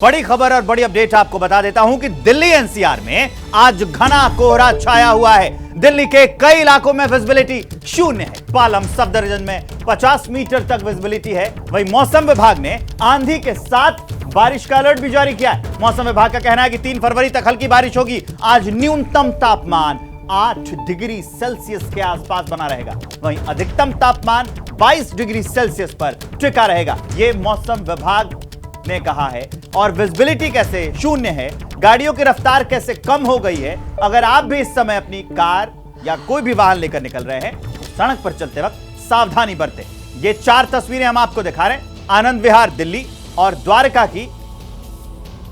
बड़ी खबर और बड़ी अपडेट आपको बता देता हूं कि दिल्ली एनसीआर में आज घना कोहरा छाया हुआ है। दिल्ली के कई इलाकों में विजिबिलिटी शून्य है। पालम सफदरजंग में 50 मीटर तक विजिबिलिटी है। वहीं मौसम विभाग ने आंधी के साथ बारिश का अलर्ट भी जारी किया है। मौसम विभाग का कहना है कि 3 फरवरी तक हल्की बारिश होगी। आज न्यूनतम तापमान 8 डिग्री सेल्सियस के आसपास बना रहेगा। वहीं अधिकतम तापमान 22 डिग्री सेल्सियस पर टिका रहेगा। यह मौसम विभाग ने कहा है। और विजिबिलिटी कैसे शून्य है, गाड़ियों की रफ्तार कैसे कम हो गई है। अगर आप भी इस समय अपनी कार या कोई भी वाहन लेकर निकल रहे हैं तो सड़क पर चलते वक्त सावधानी बरतें। ये 4 तस्वीरें हम आपको दिखा रहे हैं। आनंद विहार दिल्ली और द्वारका की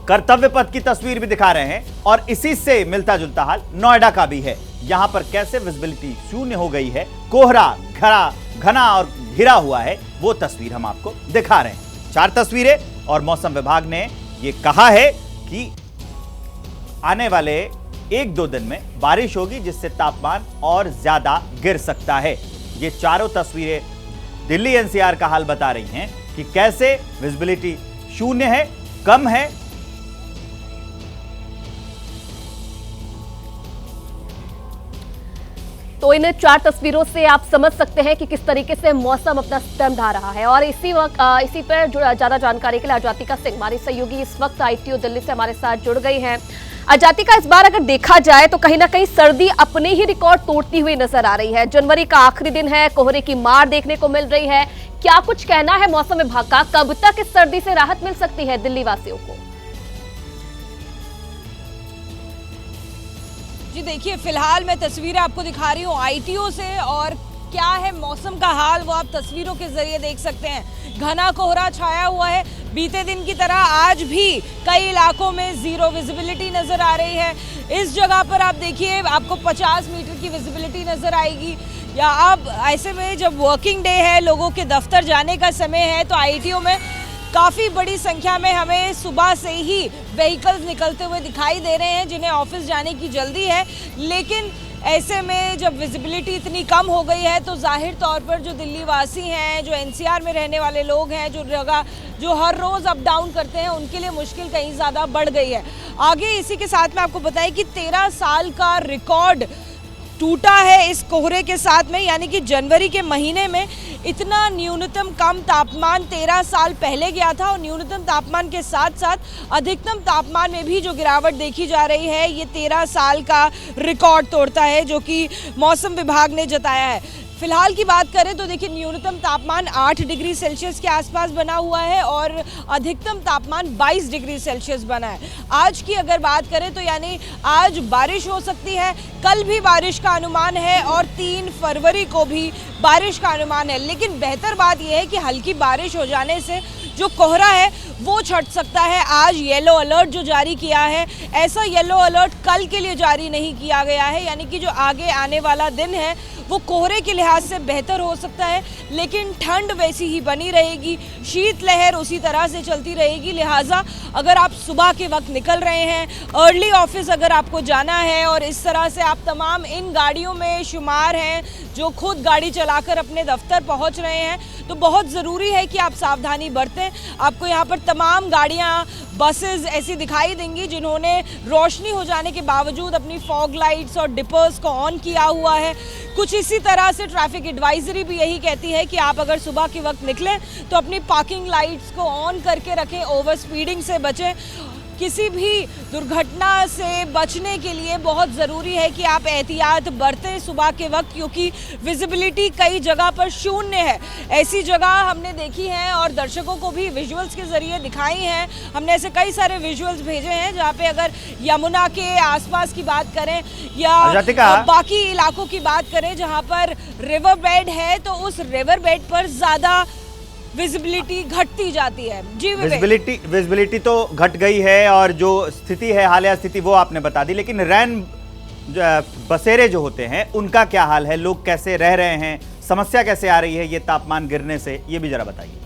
कर्तव्य पथ की तस्वीर भी दिखा रहे हैं। और इसी से मिलता जुलता हाल नोएडा का भी है। यहां पर कैसे विजिबिलिटी शून्य हो गई है, कोहरा घना और घिरा हुआ है, वो तस्वीर हम आपको दिखा रहे हैं। 4 तस्वीरें। और मौसम विभाग ने यह कहा है कि आने वाले 1-2 दिन में बारिश होगी, जिससे तापमान और ज्यादा गिर सकता है। ये चारों तस्वीरें दिल्ली एनसीआर का हाल बता रही हैं कि कैसे विजिबिलिटी शून्य है, कम है। तो इन 4 तस्वीरों से आप समझ सकते हैं कि किस तरीके से मौसम अपना स्टैम ढा रहा है। और इसी पर ज्यादा जानकारी के लिए अजातिका सिंह हमारी सहयोगी इस वक्त आईटीओ दिल्ली से हमारे साथ जुड़ गई हैं। अजातिका, इस बार अगर देखा जाए तो कहीं ना कहीं सर्दी अपने ही रिकॉर्ड तोड़ती हुई नजर आ रही है। जनवरी का आखिरी दिन है, कोहरे की मार देखने को मिल रही है। क्या कुछ कहना है मौसम विभाग का, कब तक इस सर्दी से राहत मिल सकती है दिल्ली वासियों को? जी देखिए, फिलहाल मैं तस्वीरें आपको दिखा रही हूँ आईटीओ से, और क्या है मौसम का हाल वो आप तस्वीरों के जरिए देख सकते हैं। घना कोहरा छाया हुआ है। बीते दिन की तरह आज भी कई इलाकों में जीरो विजिबिलिटी नजर आ रही है। इस जगह पर आप देखिए, आपको 50 मीटर की विजिबिलिटी नजर आएगी। या अब ऐसे में जब वर्किंग डे है, लोगों के दफ्तर जाने का समय है, तो आईटीओ में काफ़ी बड़ी संख्या में हमें सुबह से ही व्हीकल्स निकलते हुए दिखाई दे रहे हैं, जिन्हें ऑफिस जाने की जल्दी है। लेकिन ऐसे में जब विजिबिलिटी इतनी कम हो गई है, तो जाहिर तौर पर जो दिल्ली वासी हैं, जो एनसीआर में रहने वाले लोग हैं, जो हर रोज़ अप डाउन करते हैं, उनके लिए मुश्किल कहीं ज़्यादा बढ़ गई है। आगे इसी के साथ में आपको बताएं कि 13 साल का रिकॉर्ड टूटा है इस कोहरे के साथ में। यानी कि जनवरी के महीने में इतना न्यूनतम कम तापमान 13 साल पहले गया था। और न्यूनतम तापमान के साथ साथ अधिकतम तापमान में भी जो गिरावट देखी जा रही है, ये 13 साल का रिकॉर्ड तोड़ता है, जो कि मौसम विभाग ने जताया है। फिलहाल की बात करें तो देखिए, न्यूनतम तापमान 8 डिग्री सेल्सियस के आसपास बना हुआ है और अधिकतम तापमान 22 डिग्री सेल्सियस बना है। आज की अगर बात करें तो यानी आज बारिश हो सकती है, कल भी बारिश का अनुमान है और 3 फरवरी को भी बारिश का अनुमान है। लेकिन बेहतर बात यह है कि हल्की बारिश हो जाने से जो कोहरा है वो छट सकता है। आज येलो अलर्ट जो जारी किया है, ऐसा येलो अलर्ट कल के लिए जारी नहीं किया गया है। यानी कि जो आगे आने वाला दिन है वो कोहरे के लिहाज से बेहतर हो सकता है, लेकिन ठंड वैसी ही बनी रहेगी, शीतलहर उसी तरह से चलती रहेगी। लिहाजा अगर आप सुबह के वक्त निकल रहे हैं, अर्ली ऑफिस अगर आपको जाना है और इस तरह से आप तमाम इन गाड़ियों में शुमार हैं जो खुद गाड़ी चलाकर अपने दफ्तर पहुंच रहे हैं, तो बहुत ज़रूरी है कि आप सावधानी बरतें। आपको यहाँ पर तमाम गाड़ियाँ, बसेस ऐसी दिखाई देंगी जिन्होंने रोशनी हो जाने के बावजूद अपनी फॉग लाइट्स और डिपर्स को ऑन किया हुआ है। कुछ इसी तरह से ट्रैफिक एडवाइजरी भी यही कहती है कि आप अगर सुबह के वक्त निकलें तो अपनी पार्किंग लाइट्स को ऑन करके रखें, ओवर स्पीडिंग से बचें। किसी भी दुर्घटना से बचने के लिए बहुत ज़रूरी है कि आप एहतियात बरतें सुबह के वक्त, क्योंकि विजिबिलिटी कई जगह पर शून्य है। ऐसी जगह हमने देखी हैं और दर्शकों को भी विजुअल्स के ज़रिए दिखाई हैं। हमने ऐसे कई सारे विजुअल्स भेजे हैं जहाँ पे अगर यमुना के आसपास की बात करें या बाकी इलाकों की बात करें जहाँ पर रिवर बेड है, तो उस रिवर बेड पर ज़्यादा विजिबिलिटी घटती जाती है। जी विजिबिलिटी तो घट गई है और जो स्थिति है, हालिया स्थिति, वो आपने बता दी। लेकिन रैन बसेरे जो होते हैं उनका क्या हाल है, लोग कैसे रह रहे हैं, समस्या कैसे आ रही है ये तापमान गिरने से, ये भी जरा बताइए।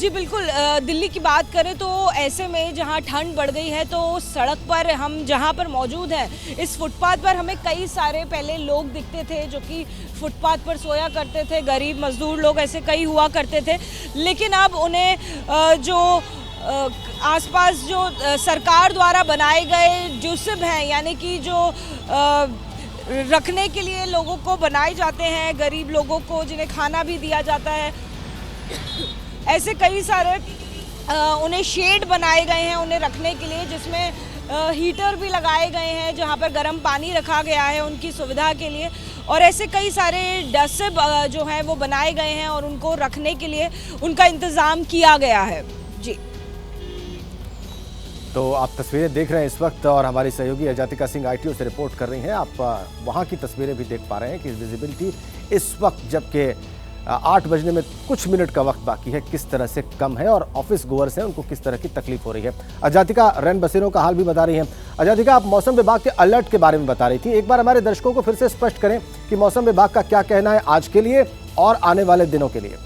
जी बिल्कुल, दिल्ली की बात करें तो ऐसे में जहां ठंड बढ़ गई है तो सड़क पर हम जहां पर मौजूद हैं इस फुटपाथ पर हमें कई सारे पहले लोग दिखते थे जो कि फुटपाथ पर सोया करते थे, गरीब मजदूर लोग ऐसे कई हुआ करते थे। लेकिन अब उन्हें जो आसपास जो सरकार द्वारा बनाए गए जुस्ब हैं, यानी कि जो रखने के लिए लोगों को बनाए जाते हैं, गरीब लोगों को जिन्हें खाना भी दिया जाता है, ऐसे कई सारे उन्हें शेड बनाए गए हैं उन्हें रखने के लिए, जिसमें हीटर भी लगाए गए हैं जहां पर गर्म पानी रखा गया है उनकी सुविधा के लिए। और ऐसे कई सारे डस्ब जो हैं वो बनाए गए हैं और उनको रखने के लिए उनका इंतज़ाम किया गया है। जी तो आप तस्वीरें देख रहे हैं इस वक्त और हमारी सहयोगी अजातिका सिंह ITO से रिपोर्ट कर रही हैं। आप वहां की तस्वीरें भी देख पा रहे हैं कि विजिबिलिटी इस वक्त जबकि 8 बजने में कुछ मिनट का वक्त बाकी है किस तरह से कम है और ऑफिस गोअर्स हैं उनको किस तरह की तकलीफ हो रही है। अजातिका रैन बसेरों का हाल भी बता रही हैं। अजातिका, आप मौसम विभाग के अलर्ट के बारे में बता रही थी, एक बार हमारे दर्शकों को फिर से स्पष्ट करें कि मौसम विभाग का क्या कहना है आज के लिए और आने वाले दिनों के लिए।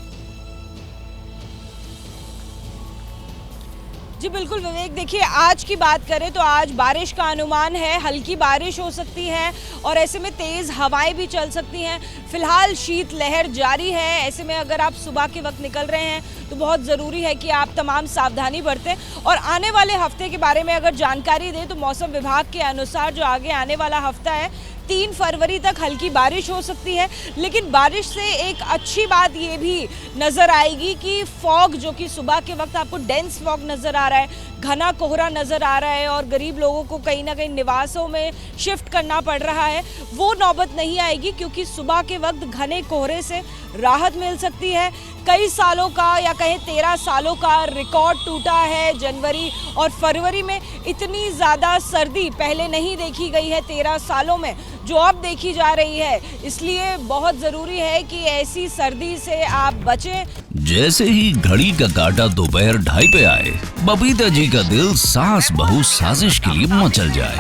जी बिल्कुल विवेक, देखिए आज की बात करें तो आज बारिश का अनुमान है, हल्की बारिश हो सकती है और ऐसे में तेज़ हवाएं भी चल सकती हैं। फिलहाल शीत लहर जारी है, ऐसे में अगर आप सुबह के वक्त निकल रहे हैं तो बहुत ज़रूरी है कि आप तमाम सावधानी बरतें। और आने वाले हफ्ते के बारे में अगर जानकारी दें तो मौसम विभाग के अनुसार जो आगे आने वाला हफ्ता है 3 फरवरी तक हल्की बारिश हो सकती है। लेकिन बारिश से एक अच्छी बात ये भी नज़र आएगी कि फॉग, जो कि सुबह के वक्त आपको डेंस फॉग नज़र आ रहा है, घना कोहरा नज़र आ रहा है और गरीब लोगों को कहीं ना कहीं निवासों में शिफ्ट करना पड़ रहा है, वो नौबत नहीं आएगी क्योंकि सुबह के वक्त घने कोहरे से राहत मिल सकती है। कई सालों का या कहें 13 सालों का रिकॉर्ड टूटा है। जनवरी और फरवरी में इतनी ज़्यादा सर्दी पहले नहीं देखी गई है 13 सालों में, जो अब देखी जा रही है। इसलिए बहुत ज़रूरी है कि ऐसी सर्दी से आप बचें। जैसे ही घड़ी का काटा दोपहर 2:30 पे आए, बबीता जी का दिल सास बहू साजिश के लिए मचल जाए।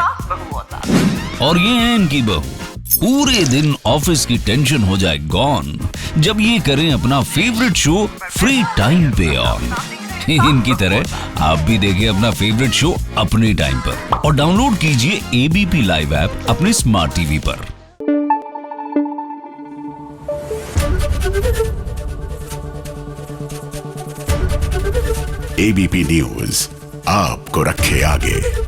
और ये है इनकी बहू, पूरे दिन ऑफिस की टेंशन हो जाए गॉन जब ये करें अपना फेवरेट शो फ्री टाइम पे ऑन। इनकी तरह आप भी देखें अपना फेवरेट शो अपने टाइम पर और डाउनलोड कीजिए ABP लाइव ऐप अपने स्मार्ट टीवी पर। ABP न्यूज आपको रखे आगे।